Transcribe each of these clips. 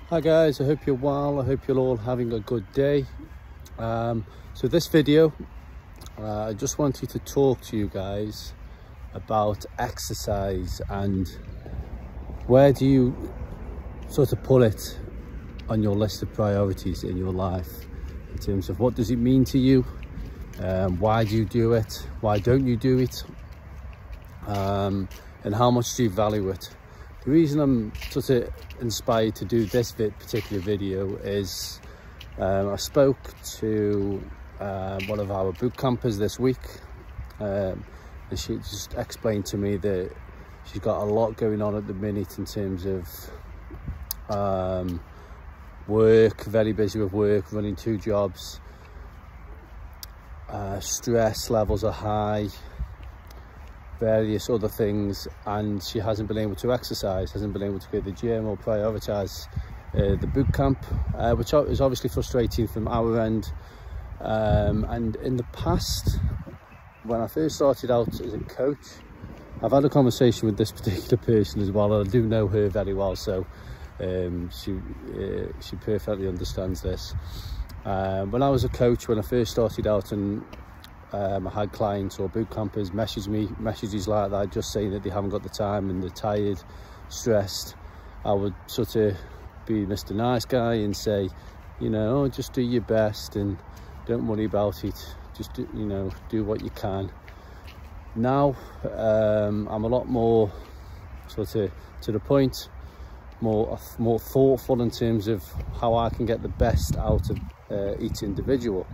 Hi guys, I hope you're well. I hope you're all having a good day. So this video, I just wanted to talk to you guys about exercise and where do you sort of put it on your list of priorities in your life in terms of what does it mean to you, why do you do it, why don't you do it, and how much do you value it. The reason I'm sort of inspired to do this particular video is I spoke to one of our boot campers this week, and she just explained to me that she's got a lot going on at the minute in terms of work, very busy with work, running 2 jobs, stress levels are high, various other things, and she hasn't been able to exercise, hasn't been able to go to the gym or prioritize the boot camp, which is obviously frustrating from our end. And in the past, when I first started out as a coach, I've had a conversation with this particular person as well, and I do know her very well, so she perfectly understands this. When I was a coach, when I first started out, and I had clients or boot campers message me messages like that, just saying that they haven't got the time and they're tired, stressed, I would sort of be Mr. Nice Guy and say, you know, oh, just do your best and don't worry about it, just do, you know, do what you can. Now I'm a lot more sort of to the point, more thoughtful in terms of how I can get the best out of each individual.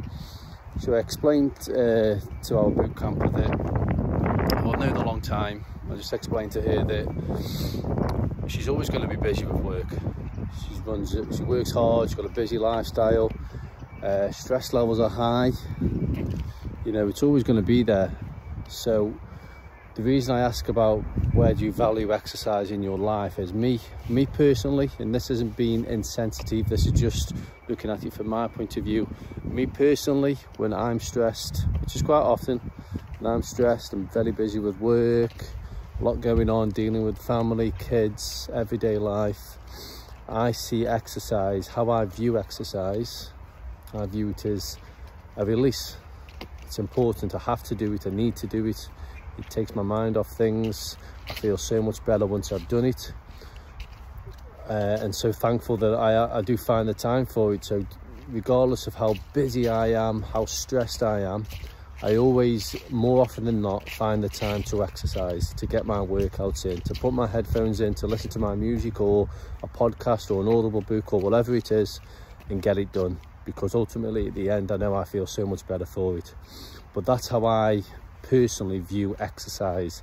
So I explained to our boot camper that I've known a long time. I just explained to her that she's always going to be busy with work. She works hard, she's got a busy lifestyle, stress levels are high, you know, it's always going to be there. So the reason I ask about where do you value exercise in your life is me personally, and this isn't being insensitive, this is just looking at it from my point of view. Me personally, when I'm stressed, which is quite often, when I'm stressed, I'm very busy with work, a lot going on, dealing with family, kids, everyday life, I see exercise, how I view exercise, I view it as a release. It's important, I have to do it, I need to do it. It takes my mind off things. I feel so much better once I've done it, and so thankful that I do find the time for it. So regardless of how busy I am, how stressed I am, I always, more often than not, find the time to exercise, to get my workouts in, to put my headphones in, to listen to my music or a podcast or an audible book or whatever it is, and get it done, because ultimately at the end I know I feel so much better for it. But that's how I personally view exercise,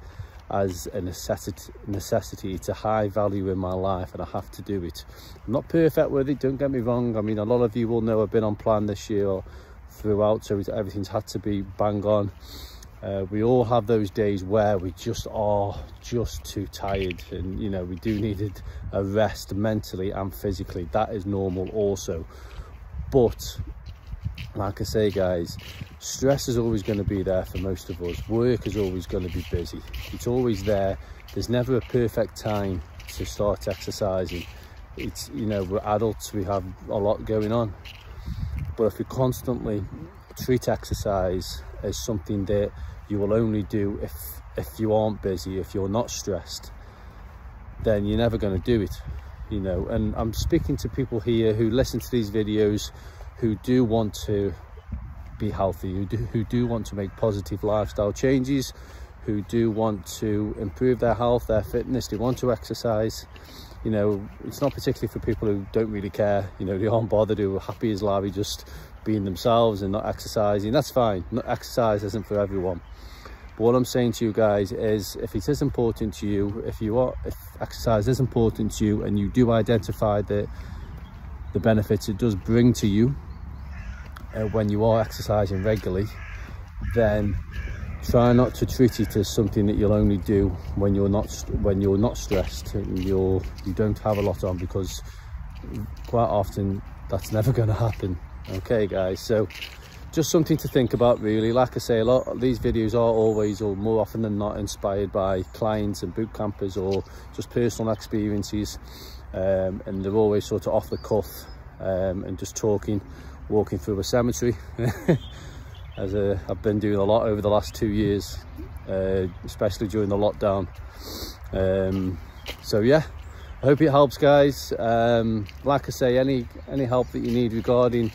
as a necessity. It's a high value in my life and I have to do it. I'm not perfect with it, don't get me wrong. I mean, a lot of you will know I've been on plan this year or throughout, so everything's had to be bang on. We all have those days where we just are just too tired, and you know, we do need a rest mentally and physically. That is normal also. But like I say guys, stress is always going to be there for most of us. Work is always going to be busy, it's always there. There's never a perfect time to start exercising. It's, you know, we're adults, we have a lot going on, but if we constantly treat exercise as something that you will only do if you aren't busy, if you're not stressed, then you're never going to do it, you know. And I'm speaking to people here who listen to these videos who do want to be healthy, who do want to make positive lifestyle changes, who do want to improve their health, their fitness, they want to exercise. You know, it's not particularly for people who don't really care, you know, they aren't bothered, who are happy as Larry just being themselves and not exercising. That's fine, not exercise isn't for everyone. But what I'm saying to you guys is, if it is important to you, if exercise is important to you and you do identify the benefits it does bring to you when you are exercising regularly, then try not to treat it as something that you'll only do when you're not stressed and you don't have a lot on, because quite often that's never going to happen. Okay guys, so just something to think about, really. Like I say, a lot of these videos are always, or more often than not, inspired by clients and boot campers or just personal experiences, and they're always sort of off the cuff, and just walking through a cemetery as I've been doing a lot over the last 2 years, especially during the lockdown. So yeah, I hope it helps, guys. Like I say, any help that you need regarding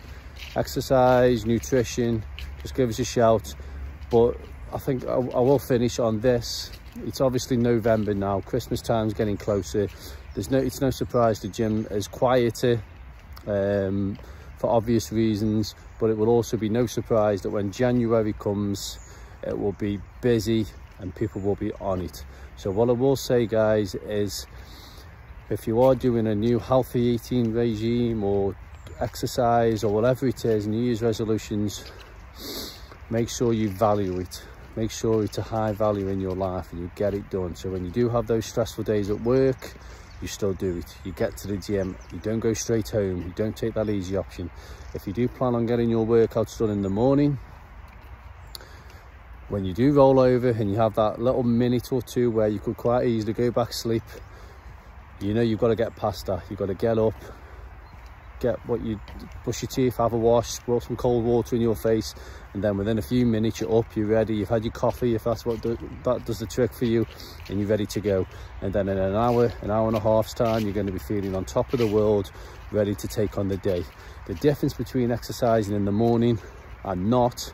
exercise, nutrition, just give us a shout. But I think I will finish on this. It's obviously November now, Christmas time's getting closer. It's no surprise the gym is quieter, for obvious reasons, but it will also be no surprise that when January comes, it will be busy and people will be on it. So what I will say, guys, is if you are doing a new healthy eating regime or exercise or whatever it is, New Year's resolutions, make sure you value it. Make sure it's a high value in your life and you get it done. So when you do have those stressful days at work, you still do it. You get to the gym, you don't go straight home, you don't take that easy option. If you do plan on getting your workouts done in the morning, when you do roll over and you have that little minute or two where you could quite easily go back to sleep, you know you've got to get past that. You've got to get up, brush your teeth, have a wash, squirt some cold water in your face, and then within a few minutes you're up, you're ready, you've had your coffee, if that's what that does the trick for you, and you're ready to go. And then in an hour and a half's time, you're going to be feeling on top of the world, ready to take on the day. The difference between exercising in the morning and not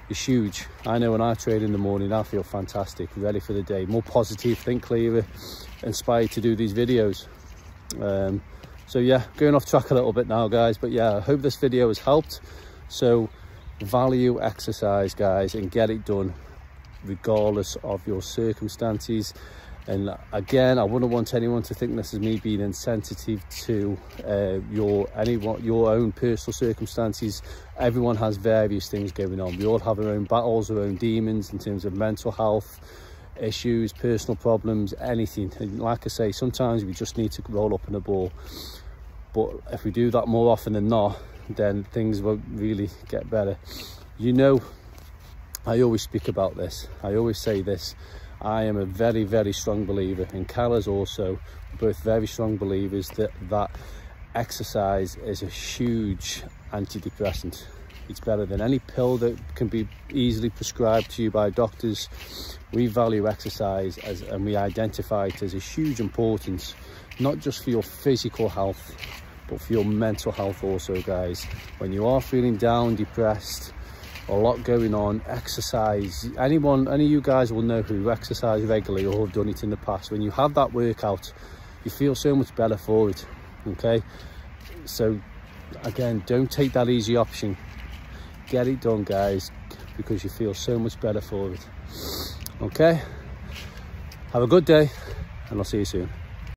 is huge. I know when I train in the morning, I feel fantastic, ready for the day, more positive, think clearer, inspired to do these videos. So yeah, going off track a little bit now, guys, but yeah, I hope this video has helped. So value exercise, guys, and get it done regardless of your circumstances. And again, I wouldn't want anyone to think this is me being insensitive to your own personal circumstances. Everyone has various things going on. We all have our own battles, our own demons in terms of mental health issues, personal problems, anything. And like I say, sometimes we just need to roll up in a ball. But if we do that more often than not, then things won't really get better. You know, I always speak about this. I always say this. I am a very, very strong believer, and Carla's also, both very strong believers, that exercise is a huge antidepressant. It's better than any pill that can be easily prescribed to you by doctors. We value exercise and we identify it as a huge importance, not just for your physical health, but for your mental health also, guys. When you are feeling down, depressed, a lot going on, exercise. Any of you guys will know who exercise regularly or have done it in the past. When you have that workout, you feel so much better for it, okay? So again, don't take that easy option. Get it done, guys, because you feel so much better for it. Okay, have a good day and I'll see you soon.